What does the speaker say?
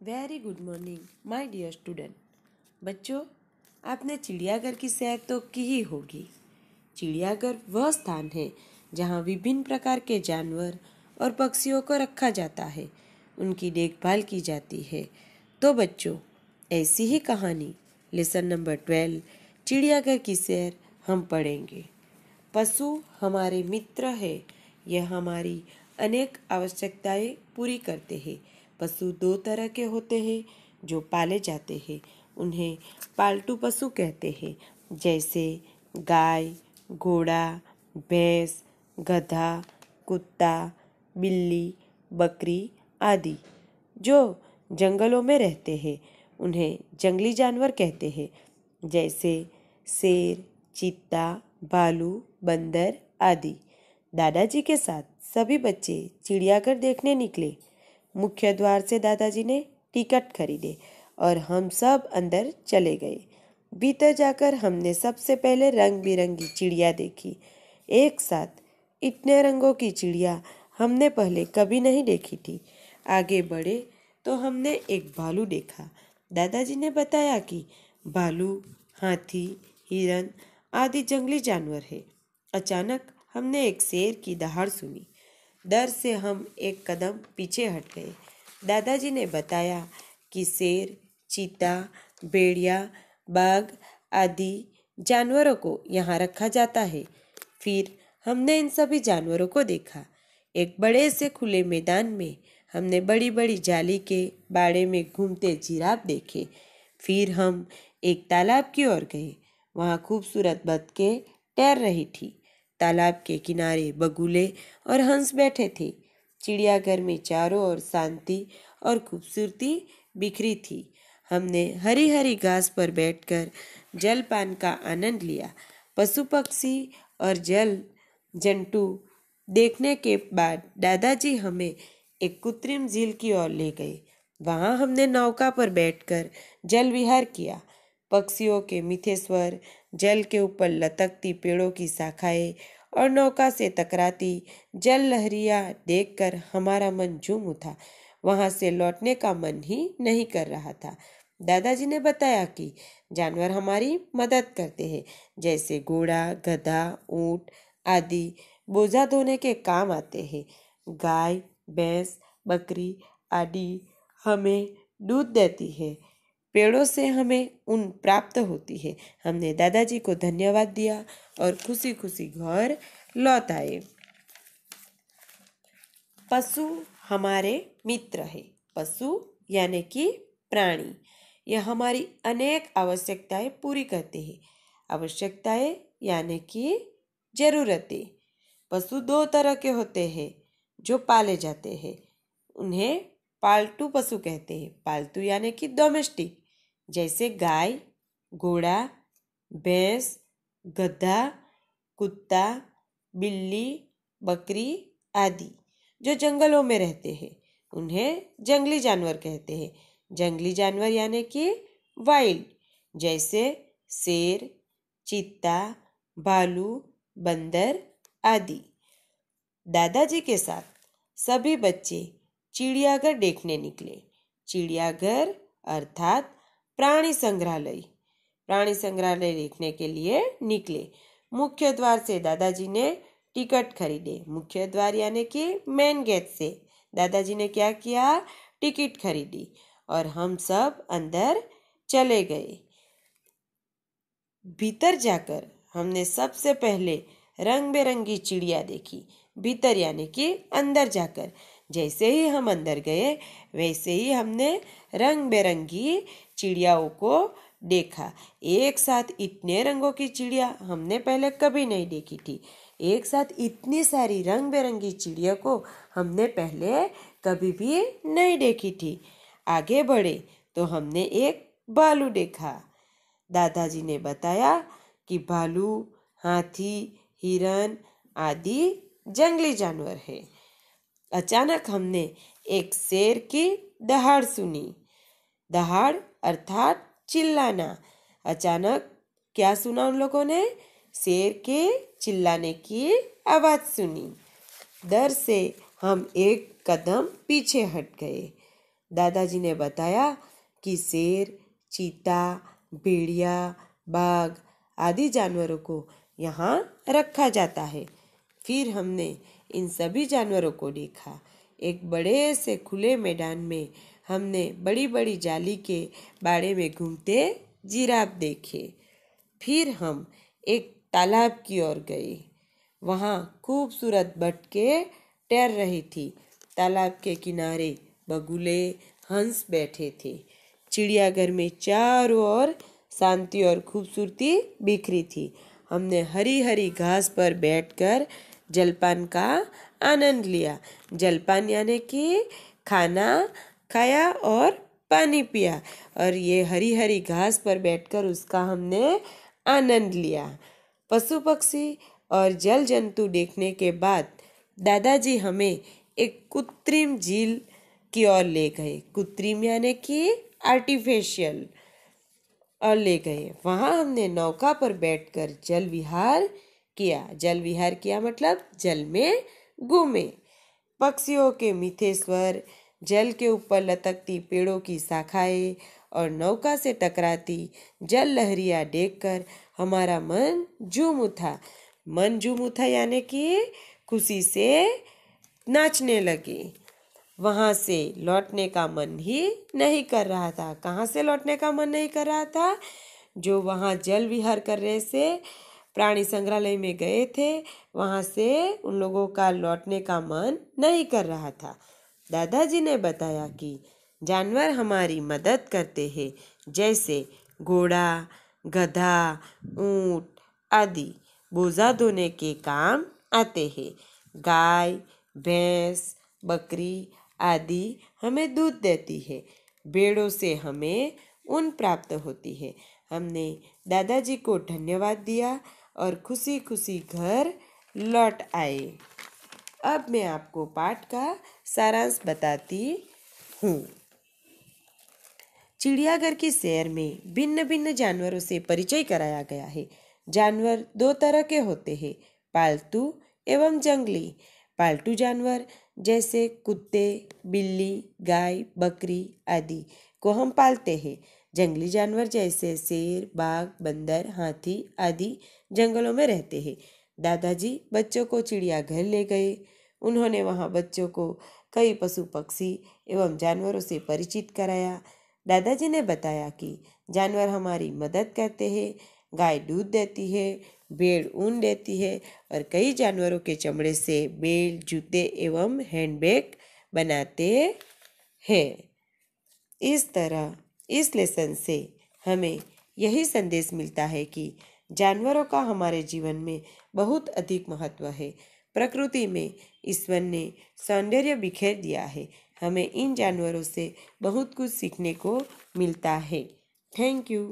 Very good morning my dear student. बच्चों, आपने चिड़ियाघर की सैर तो की ही होगी। चिड़ियाघर वह स्थान है जहाँ विभिन्न प्रकार के जानवर और पक्षियों को रखा जाता है, उनकी देखभाल की जाती है। तो बच्चों, ऐसी ही कहानी लेसन नंबर 12 चिड़ियाघर की सैर हम पढ़ेंगे। पशु हमारे मित्र है। यह हमारी अनेक आवश्यकताएं पूरी करते हैं। पशु दो तरह के होते हैं जो पाले जाते हैं, उन्हें पालतू पशु कहते हैं, जैसे गाय, घोड़ा, भैंस, गधा, कुत्ता, बिल्ली, बकरी आदि। जो जंगलों में रहते हैं उन्हें जंगली जानवर कहते हैं, जैसे शेर, चीता, भालू, बंदर आदि। दादाजी के साथ सभी बच्चे चिड़ियाघर देखने निकले। मुख्य द्वार से दादाजी ने टिकट खरीदे और हम सब अंदर चले गए। भीतर जाकर हमने सबसे पहले रंग बिरंगी चिड़िया देखी। एक साथ इतने रंगों की चिड़िया हमने पहले कभी नहीं देखी थी। आगे बढ़े तो हमने एक भालू देखा। दादाजी ने बताया कि भालू, हाथी, हिरन आदि जंगली जानवर है। अचानक हमने एक शेर की दहाड़ सुनी। डर से हम एक कदम पीछे हट गए। दादाजी ने बताया कि शेर, चीता, भेड़िया, बाघ आदि जानवरों को यहाँ रखा जाता है। फिर हमने इन सभी जानवरों को देखा। एक बड़े से खुले मैदान में हमने बड़ी बड़ी जाली के बाड़े में घूमते जिराफ देखे। फिर हम एक तालाब की ओर गए। वहाँ खूबसूरत बतखें तैर रही थी। तालाब के किनारे बगुले और हंस बैठे थे। चिड़ियाघर में चारों ओर शांति और खूबसूरती बिखरी थी। हमने हरी हरी घास पर बैठकर जलपान का आनंद लिया। पशु पक्षी और जल जंतु देखने के बाद दादाजी हमें एक कृत्रिम झील की ओर ले गए। वहां हमने नौका पर बैठकर जल विहार किया। पक्षियों के मीठे स्वर, जल के ऊपर लटकती पेड़ों की शाखाएं और नौका से टकराती जल लहरियां देखकर हमारा मन झूम उठा। वहां से लौटने का मन ही नहीं कर रहा था। दादाजी ने बताया कि जानवर हमारी मदद करते हैं, जैसे घोड़ा, गधा, ऊंट आदि बोझा ढोने के काम आते हैं। गाय, भैंस, बकरी आदि हमें दूध देती है। पेड़ों से हमें ऊन प्राप्त होती है। हमने दादाजी को धन्यवाद दिया और खुशी खुशी घर लौट आए। पशु हमारे मित्र है। पशु यानी कि प्राणी, यह हमारी अनेक आवश्यकताएं पूरी करते हैं। आवश्यकताएं यानी कि जरूरतें। पशु दो तरह के होते हैं जो पाले जाते हैं, उन्हें पालतू पशु कहते हैं। पालतू यानी कि डोमेस्टिक, जैसे गाय, घोड़ा, भैंस, गधा, कुत्ता, बिल्ली, बकरी आदि। जो जंगलों में रहते हैं उन्हें जंगली जानवर कहते हैं। जंगली जानवर यानी कि वाइल्ड, जैसे शेर, चीता, भालू, बंदर आदि। दादाजी के साथ सभी बच्चे चिड़ियाघर देखने निकले। चिड़ियाघर अर्थात प्राणी संग्रहालय। प्राणी संग्रहालय देखने के लिए निकले। मुख्य द्वार से दादाजी ने टिकट खरीदे। मुख्य द्वार यानी कि मेन गेट से दादाजी ने क्या किया? टिकट खरीदी और हम सब अंदर चले गए। भीतर जाकर हमने सबसे पहले रंग बिरंगी चिड़िया देखी। भीतर यानी कि अंदर जाकर। जैसे ही हम अंदर गए वैसे ही हमने रंग बिरंगी चिड़ियाओं को देखा। एक साथ इतने रंगों की चिड़िया हमने पहले कभी नहीं देखी थी। एक साथ इतनी सारी रंग बिरंगी चिड़िया को हमने पहले कभी भी नहीं देखी थी। आगे बढ़े तो हमने एक भालू देखा। दादाजी ने बताया कि भालू, हाथी, हिरन आदि जंगली जानवर है। अचानक हमने एक शेर की दहाड़ सुनी। दहाड़ अर्थात चिल्लाना। अचानक क्या सुना उन लोगों ने? शेर के चिल्लाने की आवाज सुनी। डर से हम एक कदम पीछे हट गए। दादाजी ने बताया कि शेर, चीता, भेड़िया, बाघ आदि जानवरों को यहाँ रखा जाता है। फिर हमने इन सभी जानवरों को देखा। एक बड़े से खुले मैदान में हमने बड़ी बड़ी जाली के बाड़े में घूमते जिराफ देखे। फिर हम एक तालाब की ओर गए। वहाँ खूबसूरत बतखें तैर रही थी। तालाब के किनारे बगुले, हंस बैठे थे। चिड़ियाघर में चारों ओर शांति और खूबसूरती बिखरी थी। हमने हरी हरी घास पर बैठकर जलपान का आनंद लिया। जलपान यानी कि खाना खाया और पानी पिया, और ये हरी हरी घास पर बैठकर उसका हमने आनंद लिया। पशु पक्षी और जल जंतु देखने के बाद दादाजी हमें एक कृत्रिम झील की ओर ले गए। कृत्रिम यानी कि आर्टिफिशियल, और ले गए। वहाँ हमने नौका पर बैठकर जल विहार किया। जल विहार किया मतलब जल में घूमे। पक्षियों के मीठे स्वर, जल के ऊपर लटकती पेड़ों की शाखाएं और नौका से टकराती जल लहरियाँ देखकर हमारा मन झूम उठा। मन झूम उठा यानी कि खुशी से नाचने लगे। वहाँ से लौटने का मन ही नहीं कर रहा था। कहाँ से लौटने का मन नहीं कर रहा था? जो वहाँ जल विहार कर रहे से प्राणी संग्रहालय में गए थे, वहाँ से उन लोगों का लौटने का मन नहीं कर रहा था। दादाजी ने बताया कि जानवर हमारी मदद करते हैं, जैसे घोड़ा, गधा, ऊंट आदि बोझा ढोने के काम आते हैं। गाय, भैंस, बकरी आदि हमें दूध देती है। भेड़ों से हमें ऊन प्राप्त होती है। हमने दादाजी को धन्यवाद दिया और खुशी खुशी घर लौट आए। अब मैं आपको पाठ का सारांश बताती हूँ। चिड़ियाघर की सैर में भिन्न भिन्न जानवरों से परिचय कराया गया है। जानवर दो तरह के होते हैं, पालतू एवं जंगली। पालतू जानवर जैसे कुत्ते, बिल्ली, गाय, बकरी आदि को हम पालते हैं। जंगली जानवर जैसे शेर, बाघ, बंदर, हाथी आदि जंगलों में रहते हैं। दादाजी बच्चों को चिड़ियाघर ले गए। उन्होंने वहाँ बच्चों को कई पशु पक्षी एवं जानवरों से परिचित कराया। दादाजी ने बताया कि जानवर हमारी मदद करते हैं। गाय दूध देती है, भेड़ ऊन देती है और कई जानवरों के चमड़े से बेल्ट, जूते एवं हैंडबैग बनाते हैं। इस तरह इस लेसन से हमें यही संदेश मिलता है कि जानवरों का हमारे जीवन में बहुत अधिक महत्व है। प्रकृति में ईश्वर ने सौंदर्य बिखेर दिया है। हमें इन जानवरों से बहुत कुछ सीखने को मिलता है। Thank you.